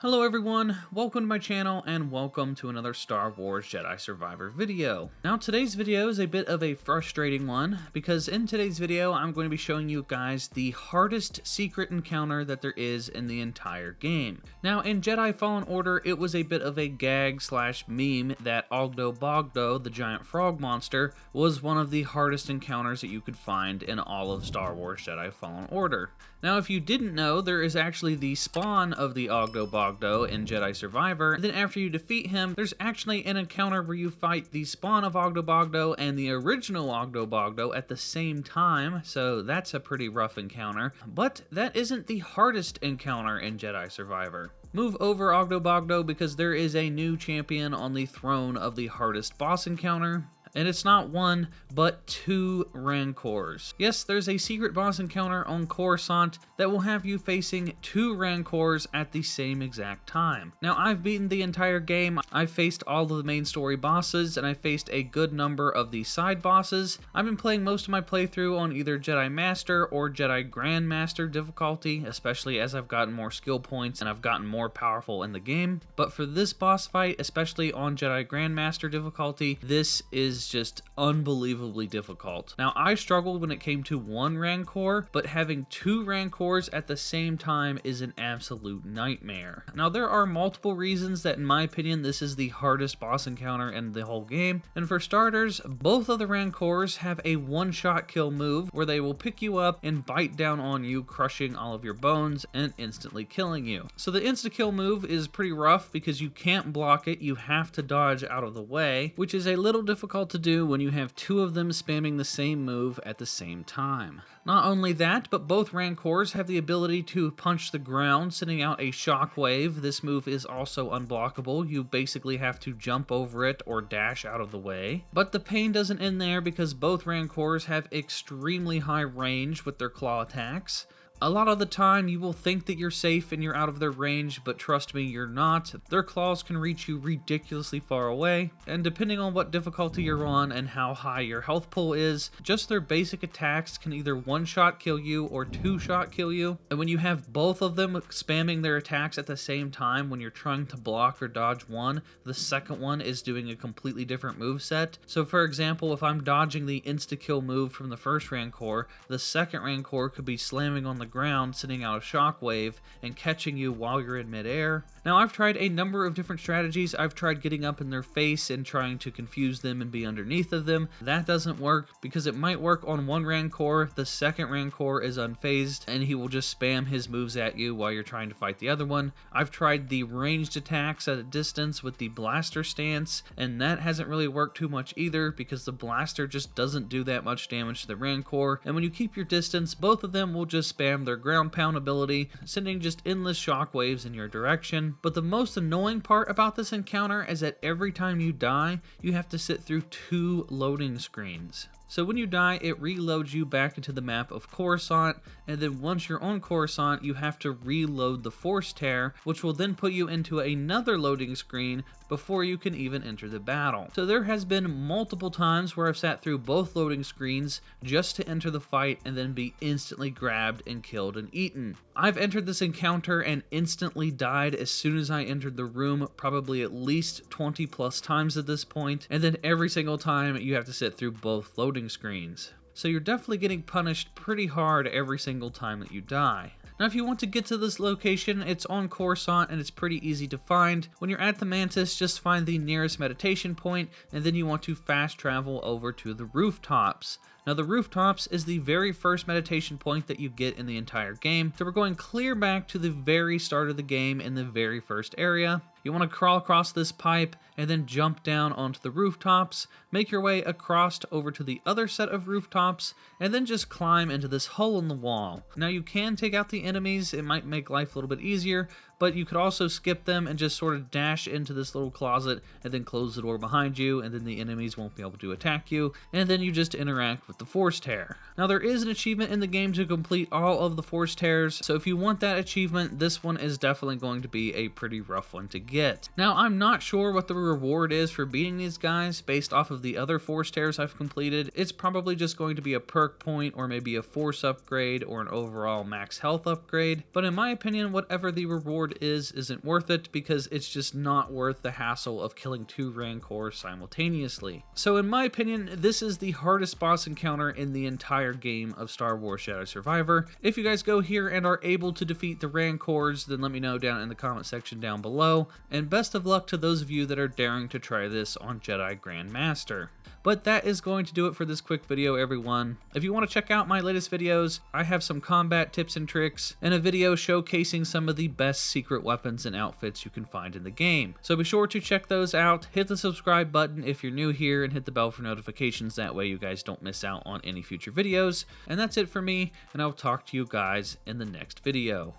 Hello everyone, welcome to my channel and welcome to another Star Wars Jedi Survivor video. Now today's video is a bit of a frustrating one because in today's video I'm going to be showing you guys the hardest secret encounter that there is in the entire game. Now in Jedi Fallen Order it was a bit of a gag slash meme that Ogdo Bogdo, the giant frog monster, was one of the hardest encounters that you could find in all of Star Wars Jedi Fallen Order. Now if you didn't know, there is actually the spawn of the Ogdo Bogdo in Jedi Survivor. Then after you defeat him, there's actually an encounter where you fight the spawn of Ogdo Bogdo and the original Ogdo Bogdo at the same time, so that's a pretty rough encounter. But that isn't the hardest encounter in Jedi Survivor. Move over Ogdo Bogdo because there is a new champion on the throne of the hardest boss encounter. And it's not one, but two Rancors. Yes, there's a secret boss encounter on Coruscant that will have you facing two Rancors at the same exact time. Now, I've beaten the entire game, I've faced all of the main story bosses, and I faced a good number of the side bosses. I've been playing most of my playthrough on either Jedi Master or Jedi Grandmaster difficulty, especially as I've gotten more skill points and I've gotten more powerful in the game. But for this boss fight, especially on Jedi Grandmaster difficulty, this is just unbelievably difficult. Now, I struggled when it came to one Rancor, but having two Rancors at the same time is an absolute nightmare. Now, there are multiple reasons that, in my opinion, this is the hardest boss encounter in the whole game. And for starters, both of the Rancors have a one-shot kill move where they will pick you up and bite down on you, crushing all of your bones and instantly killing you. So the insta-kill move is pretty rough because you can't block it, you have to dodge out of the way, which is a little difficult to do when you have two of them spamming the same move at the same time. Not only that, but both Rancors have the ability to punch the ground, sending out a shockwave. This move is also unblockable. You basically have to jump over it or dash out of the way. But the pain doesn't end there because both Rancors have extremely high range with their claw attacks. A lot of the time, you will think that you're safe and you're out of their range, but trust me, you're not. Their claws can reach you ridiculously far away, and depending on what difficulty you're on and how high your health pool is, just their basic attacks can either one-shot kill you or two-shot kill you. And when you have both of them spamming their attacks at the same time when you're trying to block or dodge one, the second one is doing a completely different moveset. So for example, if I'm dodging the insta-kill move from the first Rancor, the second Rancor could be slamming on the ground, sending out a shockwave and catching you while you're in midair. Now, I've tried a number of different strategies. I've tried getting up in their face and trying to confuse them and be underneath of them. That doesn't work because it might work on one Rancor. The second Rancor is unfazed and he will just spam his moves at you while you're trying to fight the other one. I've tried the ranged attacks at a distance with the blaster stance, and that hasn't really worked too much either because the blaster just doesn't do that much damage to the Rancor, and when you keep your distance, both of them will just spam their ground pound ability, sending just endless shockwaves in your direction. But the most annoying part about this encounter is that every time you die, you have to sit through two loading screens. So when you die, it reloads you back into the map of Coruscant, and then once you're on Coruscant, you have to reload the Force Tear, which will then put you into another loading screen before you can even enter the battle. So there has been multiple times where I've sat through both loading screens just to enter the fight and then be instantly grabbed and killed and eaten. I've entered this encounter and instantly died as soon as I entered the room, probably at least 20 plus times at this point, and then every single time you have to sit through both loading screens. So you're definitely getting punished pretty hard every single time that you die. Now, if you want to get to this location, it's on Coruscant and it's pretty easy to find. When you're at the Mantis, just find the nearest meditation point, and then you want to fast travel over to the rooftops. Now, the rooftops is the very first meditation point that you get in the entire game, so we're going clear back to the very start of the game in the very first area. You want to crawl across this pipe and then jump down onto the rooftops, make your way across over to the other set of rooftops, and then just climb into this hole in the wall. Now, you can take out the enemies, it might make life a little bit easier, but you could also skip them and just sort of dash into this little closet and then close the door behind you, and then the enemies won't be able to attack you, and then you just interact with the Force Tear. Now, there is an achievement in the game to complete all of the Force Tears, so if you want that achievement, this one is definitely going to be a pretty rough one to get. Now, I'm not sure what the reward is for beating these guys based off of the other Force Tears I've completed. It's probably just going to be a perk point or maybe a Force upgrade or an overall max health upgrade, but in my opinion, whatever the reward reward isn't worth it, because it's just not worth the hassle of killing 2 Rancors simultaneously. So in my opinion, this is the hardest boss encounter in the entire game of Star Wars Jedi Survivor. If you guys go here and are able to defeat the Rancors, then let me know down in the comment section down below, and best of luck to those of you that are daring to try this on Jedi Grandmaster. But that is going to do it for this quick video, everyone. If you want to check out my latest videos, I have some combat tips and tricks, and a video showcasing some of the best secret weapons and outfits you can find in the game. So be sure to check those out, hit the subscribe button if you're new here, and hit the bell for notifications, that way you guys don't miss out on any future videos. And that's it for me, and I'll talk to you guys in the next video.